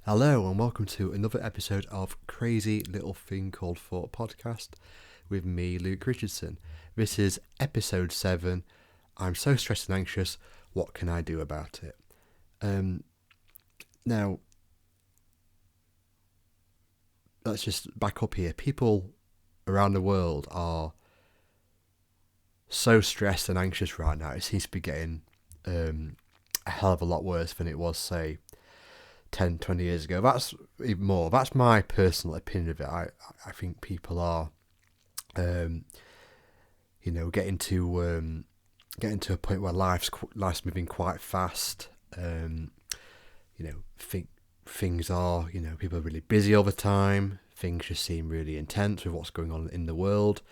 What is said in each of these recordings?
Hello and welcome to another episode of Crazy Little Thing Called Thought podcast with me, Luke Richardson. This is episode 7. I'm so stressed and anxious. What can I do about it? Now, let's just back up here. People around the world are so stressed and anxious right now. It seems to be getting a hell of a lot worse than it was, say, 10, 20 years ago. That's even more. That's my personal opinion of it. I think people are, getting to a point where life's moving quite fast. Things are, people are really busy all the time. Things just seem really intense with what's going on in the world.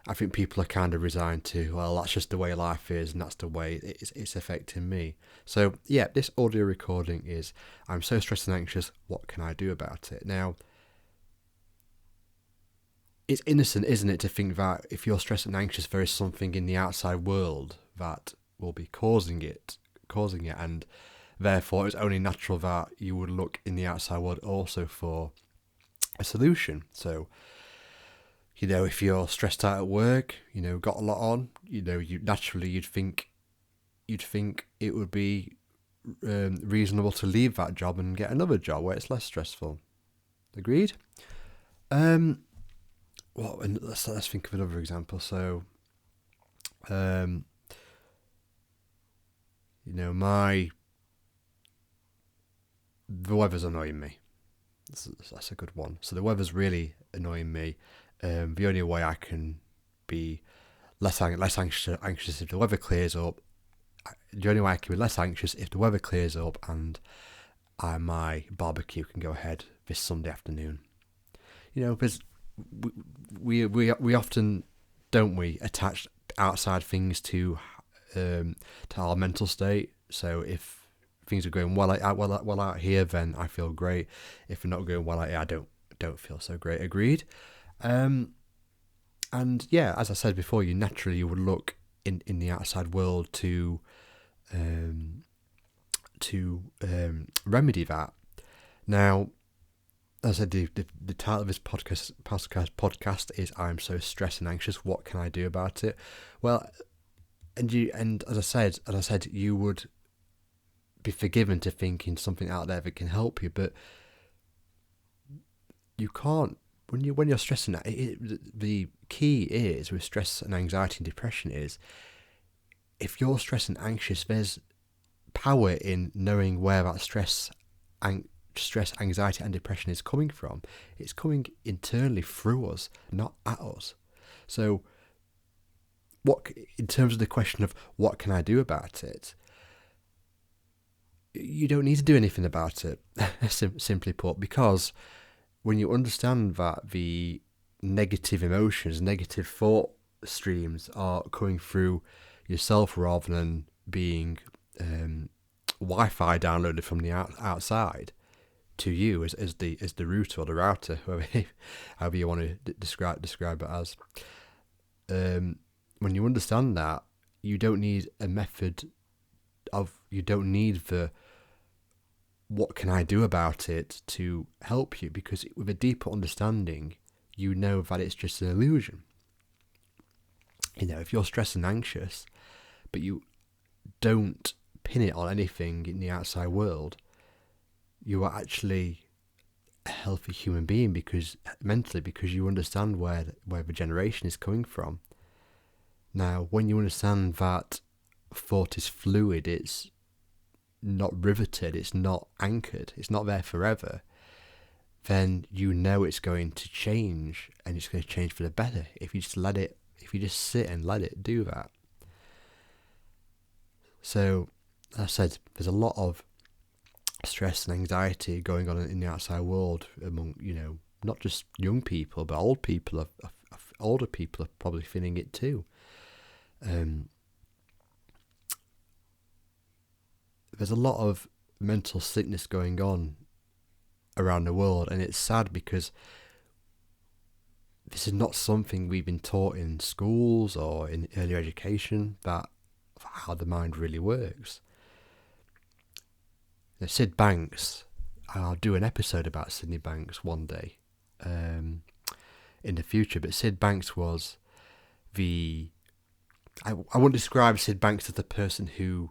I think people are kind of resigned to, well, that's just the way life is, and that's the way it's affecting me. So, yeah, this audio recording is, I'm so stressed and anxious, what can I do about it? Now, it's innocent, isn't it, to think that if you're stressed and anxious, there is something in the outside world that will be causing it, and therefore it's only natural that you would look in the outside world also for a solution. So, if you're stressed out at work, got a lot on, you'd think it would be reasonable to leave that job and get another job where it's less stressful. Agreed? And let's think of another example. So, the weather's annoying me. That's a good one. So the weather's really annoying me. The only way I can be less anxious if the weather clears up. The only way I can be less anxious if the weather clears up and my barbecue can go ahead this Sunday afternoon. Because we often, don't we, attach outside things to our mental state. So if things are going well out here, then I feel great. If they're not going well out here, I don't feel so great. Agreed. And yeah, as I said before, you naturally would look in the outside world to remedy that. Now, as I said, the title of this podcast is "I'm so stressed and anxious. What can I do about it?" Well, and as I said, you would be forgiven to thinking something out there that can help you, but you can't. When you're stressing, the key is with stress and anxiety and depression is, if you're stressed and anxious, there's power in knowing where that stress, anxiety, and depression is coming from. It's coming internally through us, not at us. So, in terms of the question of what can I do about it, you don't need to do anything about it, simply put, because when you understand that the negative emotions, negative thought streams are coming through yourself rather than being Wi-Fi downloaded from the outside to you as the router or the router, however you want to describe it as. When you understand that, you don't need a method you don't need the what can I do about it to help you, because with a deeper understanding, you know that it's just an illusion. If you're stressed and anxious, but you don't pin it on anything in the outside world, you are actually a healthy human being because you understand where the generation is coming from. Now, when you understand that thought is fluid, it's not riveted, it's not anchored, it's not there forever, then it's going to change, and it's going to change for the better if you just sit and let it do that. So, as I said, there's a lot of stress and anxiety going on in the outside world among, not just young people, but older people are probably feeling it too. There's a lot of mental sickness going on around the world, and it's sad because this is not something we've been taught in schools or in earlier education, that how the mind really works. Sid Banks, I'll do an episode about Sydney Banks one day in the future. But Sid Banks was I wouldn't describe Sid Banks as the person who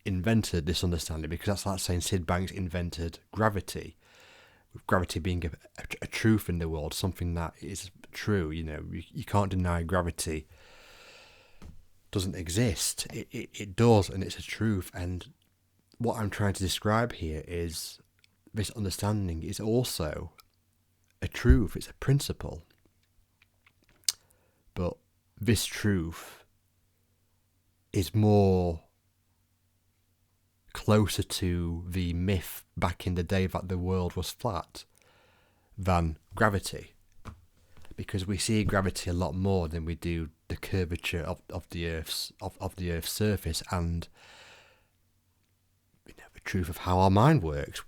invented this understanding, because that's like saying Sid Banks invented gravity. Gravity being a truth in the world, something that is true. You can't deny gravity doesn't exist. It does, and it's a truth. And what I'm trying to describe here is this understanding is also a truth. It's a principle. But this truth is more closer to the myth back in the day that the world was flat than gravity, because we see gravity a lot more than we do the curvature of the Earth's surface, and the truth of how our mind works.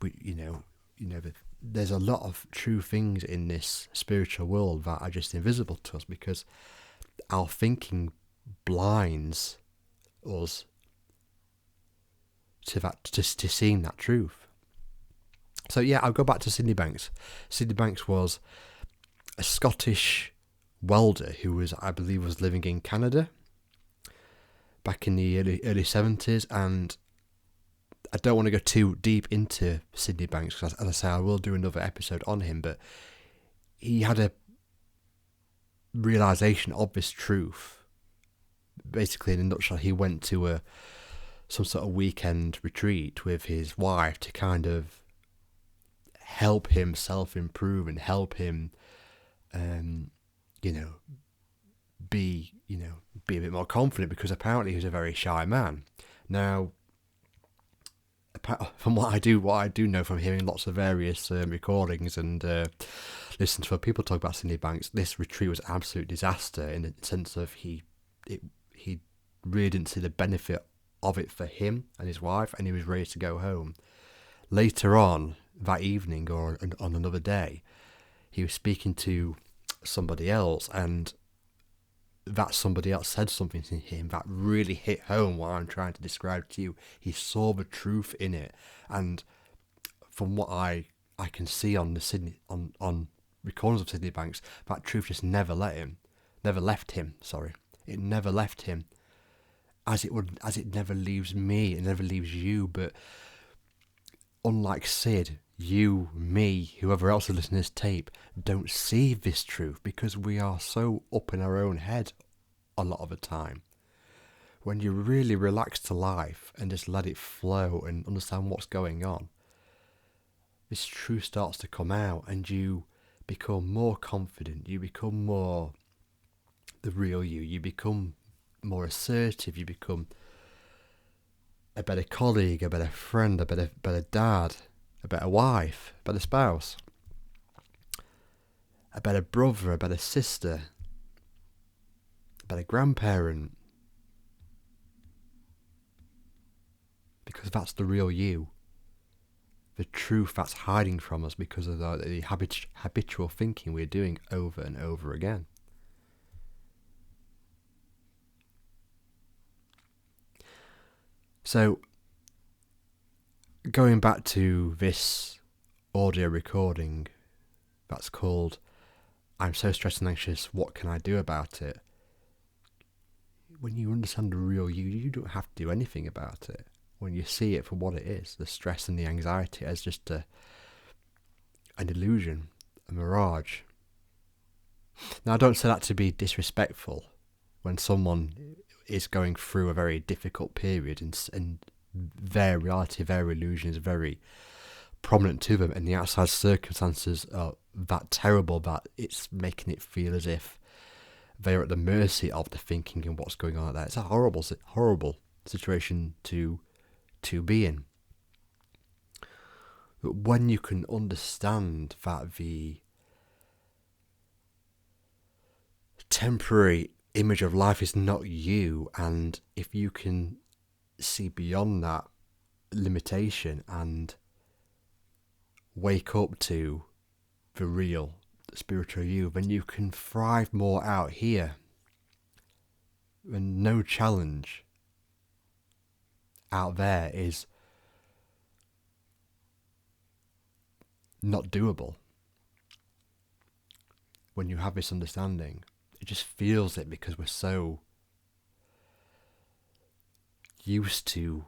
There's a lot of true things in this spiritual world that are just invisible to us because our thinking blinds us to seeing that truth. So yeah, I'll go back to Sydney Banks. Sydney Banks was a Scottish welder who I believe was living in Canada back in the early 70s, and I don't want to go too deep into Sydney Banks because, as I say, I will do another episode on him, but he had a realization of this truth. Basically, in a nutshell, he went to some sort of weekend retreat with his wife to kind of help him self-improve and help him, be a bit more confident, because apparently he was a very shy man. Now, from what I do know from hearing lots of various recordings and listening to people talk about Sydney Banks, this retreat was an absolute disaster in the sense of he really didn't see the benefit of it for him and his wife, and he was ready to go home. Later on that evening, or on another day, he was speaking to somebody else, and that somebody else said something to him that really hit home what I'm trying to describe to you. He saw the truth in it, and from what I can see on on recordings of Sydney Banks, that truth just never left him. It never left him, as it never leaves me, it never leaves you. But unlike Sid, you, me, whoever else is listening to this tape, don't see this truth because we are so up in our own head a lot of the time. When you really relax to life and just let it flow and understand what's going on, this truth starts to come out, and you become more confident, you become more the real you become more assertive, you become a better colleague, a better friend, a better dad, a better wife, a better spouse, a better brother, a better sister, a better grandparent. Because that's the real you. The truth that's hiding from us because of the habitual thinking we're doing over and over again. So, going back to this audio recording that's called "I'm so stressed and anxious, what can I do about it?" When you understand the real you, you don't have to do anything about it. When you see it for what it is, the stress and the anxiety as just an illusion, a mirage. Now, I don't say that to be disrespectful when someone is going through a very difficult period and their reality, their illusion is very prominent to them, and the outside circumstances are that terrible that it's making it feel as if they're at the mercy of the thinking and what's going on out there. It's a horrible situation to be in. But when you can understand that the temporary image of life is not you, and if you can see beyond that limitation and wake up to the real spiritual you, then you can thrive more out here. And no challenge out there is not doable. When you have this understanding, it just feels it because we're so used to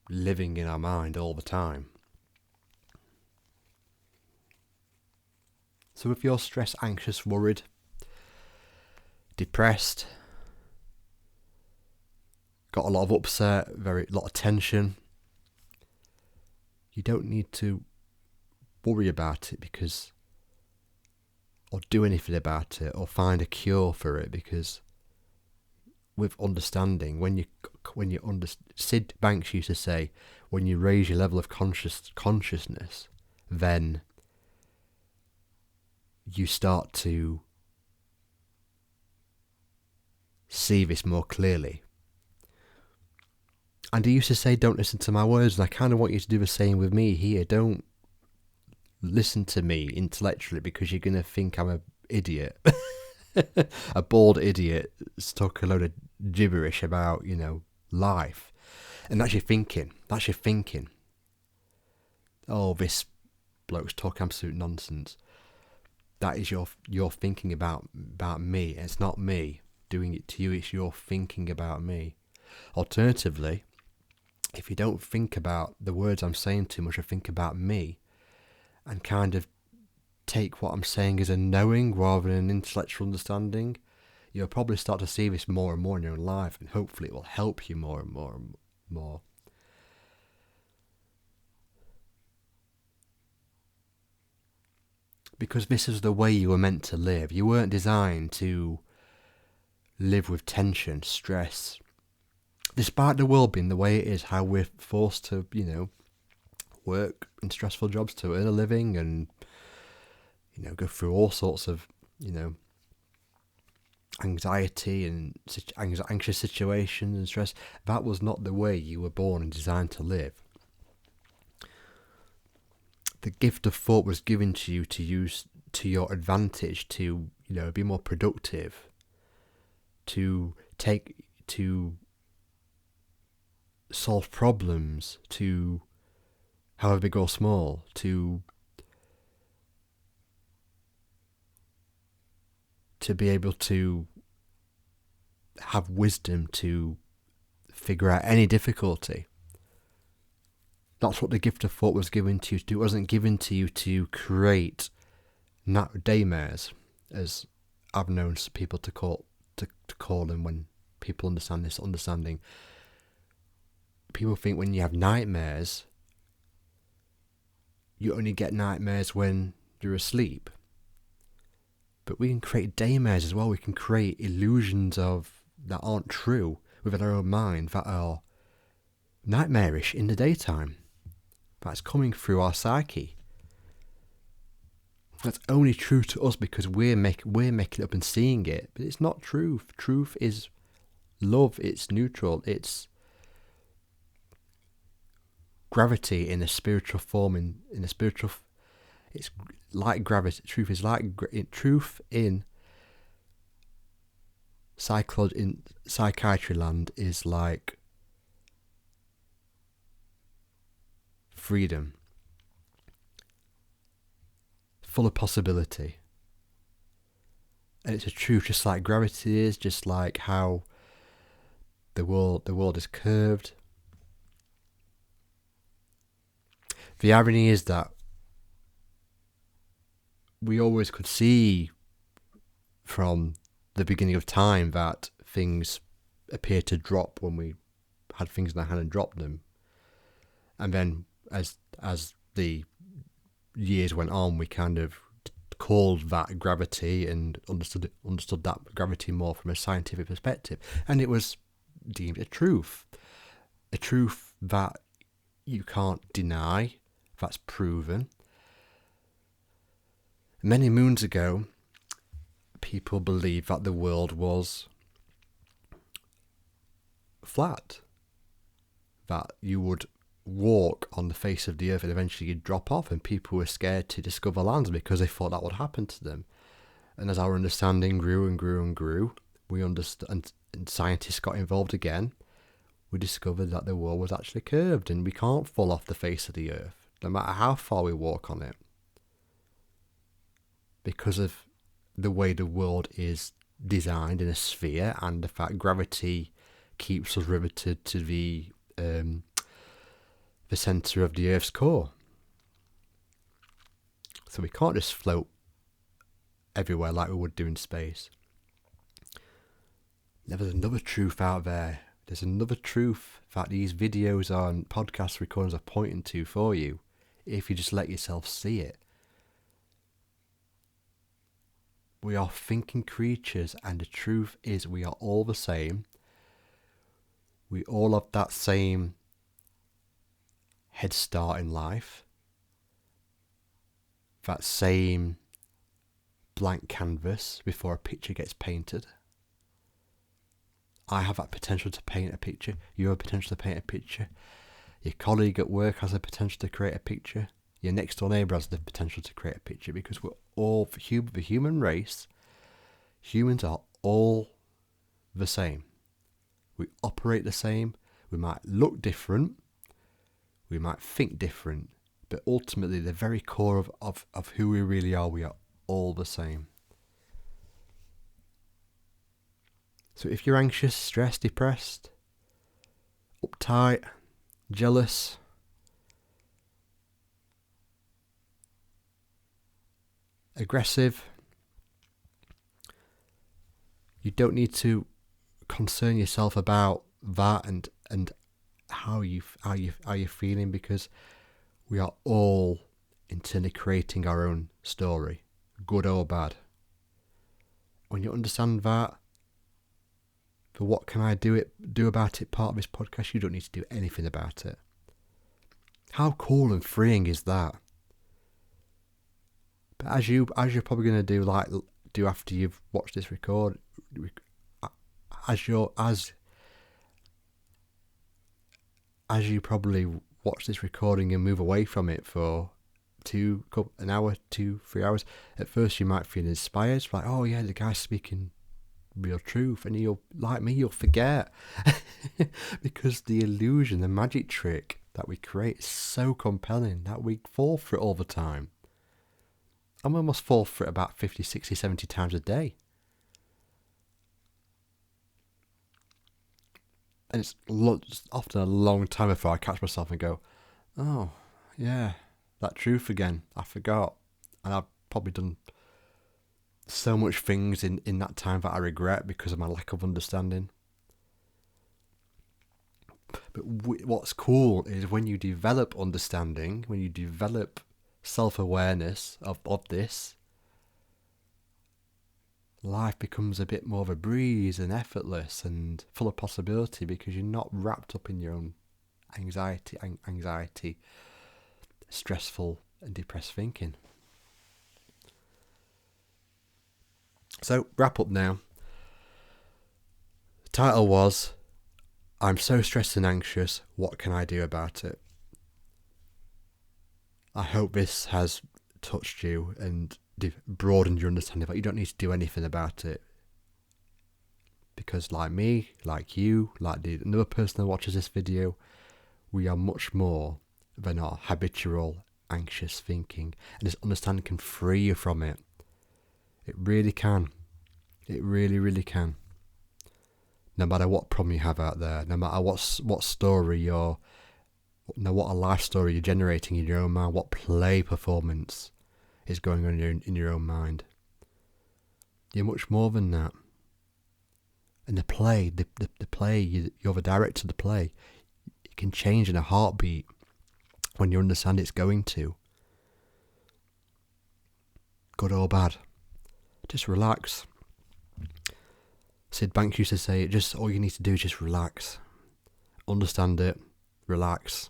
living in our mind all the time. So if you're stressed, anxious, worried, depressed, got a lot of upset, a lot of tension, you don't need to worry about it or do anything about it or find a cure for it, because with understanding, Sid Banks used to say, when you raise your level of consciousness, then you start to see this more clearly. And he used to say, don't listen to my words, and I kind of want you to do the same with me here. Don't listen to me intellectually, because you're going to think I'm an idiot. A bald idiot talk a load of gibberish about, life. And that's your thinking. Oh, this bloke's talking absolute nonsense. That is your thinking about me. It's not me doing it to you, it's your thinking about me. Alternatively, if you don't think about the words I'm saying too much, or think about me, and kind of take what I'm saying as a knowing rather than an intellectual understanding, you'll probably start to see this more and more in your own life, and hopefully it will help you more and more and more. Because this is the way you were meant to live. You weren't designed to live with tension, stress. Despite the world being the way it is, how we're forced to, work in stressful jobs to earn a living and, go through all sorts of, anxiety and anxious situations and stress. That was not the way you were born and designed to live. The gift of thought was given to you to use to your advantage, to, be more productive, to solve problems, to however big or small, to be able to have wisdom to figure out any difficulty. That's what the gift of thought was given to you to do. It wasn't given to you to create daymares, as I've known people to call them when people understand this understanding. People think when you have nightmares, you only get nightmares when you're asleep. But we can create daymares as well. We can create illusions that aren't true within our own mind, that are nightmarish in the daytime. That's coming through our psyche. That's only true to us because we're making it up and seeing it. But it's not truth. Truth is love. It's neutral. It's gravity in a spiritual form. In a spiritual, it's like gravity. Truth is like truth in psychiatry land is like freedom, full of possibility. And it's a truth just like gravity is, just like how the world is curved. The irony is that we always could see from the beginning of time that things appear to drop when we had things in our hand and dropped them. And then as the years went on, we kind of called that gravity and understood that gravity more from a scientific perspective. And it was deemed a truth that you can't deny, that's proven. Many moons ago, people believed that the world was flat, that you would walk on the face of the earth and eventually you'd drop off, and people were scared to discover lands because they thought that would happen to them. And as our understanding grew and grew and grew, we understood, and scientists got involved again, we discovered that the world was actually curved and we can't fall off the face of the earth, no matter how far we walk on it. because of the way the world is designed in a sphere, and the fact gravity keeps us riveted to the centre of the Earth's core. So we can't just float everywhere like we would do in space. Now, there's another truth out there. There's another truth that these videos and podcast recordings are pointing to for you, if you just let yourself see it. We are thinking creatures, and the truth is we are all the same. We all have that same head start in life, that same blank canvas before a picture gets painted. I have that potential to paint a picture. You have potential to paint a picture. Your colleague at work has the potential to create a picture. Your next door neighbour has the potential to create a picture, because we're all, the human race, humans are all the same. We operate the same. We might look different. We might think different. But ultimately, the very core of who we really are, we are all the same. So if you're anxious, stressed, depressed, uptight, jealous, aggressive, you don't need to concern yourself about that and how you're feeling, because we are all internally creating our own story, good or bad. When you understand that, for what can I do about it part of this podcast, you don't need to do anything about it. How cool and freeing is that? But as you're probably going to do after you've watched this record, as you probably watch this recording and move away from it for an hour, 2-3 hours, at first you might feel inspired, like, oh yeah, the guy's speaking real truth, and you'll forget because the illusion, the magic trick that we create is so compelling that we fall for it all the time. And we almost fall for it about 50, 60, 70 times a day. And it's often a long time before I catch myself and go, oh yeah, that truth again, I forgot. And I've probably done so much things in that time that I regret because of my lack of understanding. But what's cool is when you develop understanding, when you develop self-awareness of this, life becomes a bit more of a breeze and effortless and full of possibility, because you're not wrapped up in your own anxiety, stressful and depressed thinking. So, wrap up now. The title was, I'm so stressed and anxious, what can I do about it? I hope this has touched you and broadened your understanding that you don't need to do anything about it. Because like me, like you, like another person that watches this video, we are much more than our habitual anxious thinking. And this understanding can free you from it. It really can. It really, really can. No matter what problem you have out there, no matter what story what a life story you're generating in your own mind, what play performance is going on in your own mind. You're much more than that. And the play, you're the director of the play. It can change in a heartbeat when you understand it's going to. Good or bad. Just relax. Sid Banks used to say, just all you need to do is just relax. Understand it, relax,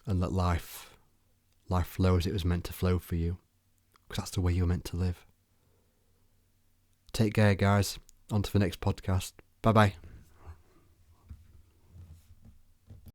and let life flow as it was meant to flow for you, because that's the way you were meant to live. Take care, guys. On to the next podcast. Bye bye.